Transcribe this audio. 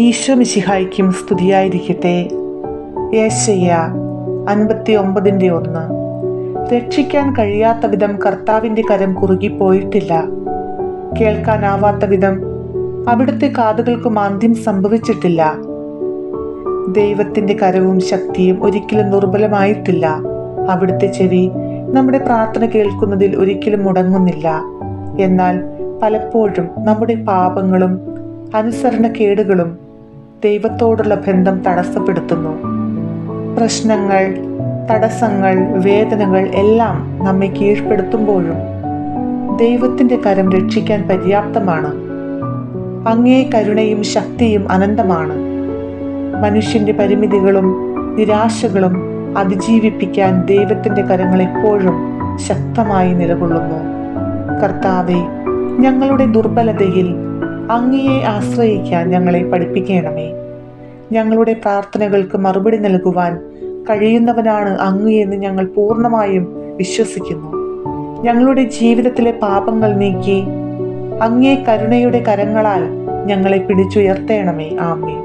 ഈശോ മിശിഹായ്ക്കും സ്തുതിയായിരിക്കട്ടെ. യേശയ്യ 59:1. രക്ഷിക്കാൻ കഴിയാത്ത വിധം കർത്താവിൻ്റെ കരം കുറുകിപ്പോയിട്ടില്ല, കേൾക്കാനാവാത്ത വിധം അവിടുത്തെ കാതുകൾക്ക് മാന്ദ്യം സംഭവിച്ചിട്ടില്ല. ദൈവത്തിൻ്റെ കരവും ശക്തിയും ഒരിക്കലും ദുർബലമായിട്ടില്ല. അവിടുത്തെ ചെവി നമ്മുടെ പ്രാർത്ഥന കേൾക്കുന്നതിൽ ഒരിക്കലും മുടങ്ങുന്നില്ല. എന്നാൽ പലപ്പോഴും നമ്മുടെ പാപങ്ങളും അനുസരണക്കേടുകളും ദൈവത്തോടുള്ള ബന്ധം തടസ്സപ്പെടുത്തുന്നു. പ്രശ്നങ്ങൾ, തടസ്സങ്ങൾ, വേദനകൾ എല്ലാം നമ്മെ കീഴ്പ്പെടുത്തുമ്പോഴും ദൈവത്തിൻ്റെ കരം രക്ഷിക്കാൻ പര്യാപ്തമാണ്. അങ്ങേ കരുണയും ശക്തിയും അനന്തമാണ്. മനുഷ്യന്റെ പരിമിതികളും നിരാശകളും അതിജീവിപ്പിക്കാൻ ദൈവത്തിൻ്റെ കരങ്ങൾ എപ്പോഴും ശക്തമായി നിലകൊള്ളുന്നു. കർത്താവേ, ഞങ്ങളുടെ ദുർബലതയിൽ അങ്ങയെ ആശ്രയിക്കാൻ ഞങ്ങളെ പഠിപ്പിക്കണമേ. ഞങ്ങളുടെ പ്രാർത്ഥനകൾക്ക് മറുപടി നൽകുവാൻ കഴിയുന്നവനാണ് അങ്ങയെന്ന് ഞങ്ങൾ പൂർണ്ണമായും വിശ്വസിക്കുന്നു. ഞങ്ങളുടെ ജീവിതത്തിലെ പാപങ്ങൾ നീക്കി അങ്ങേ കരുണയുടെ കരങ്ങളാൽ ഞങ്ങളെ പിടിച്ചുയർത്തേണമേ. ആമേൻ.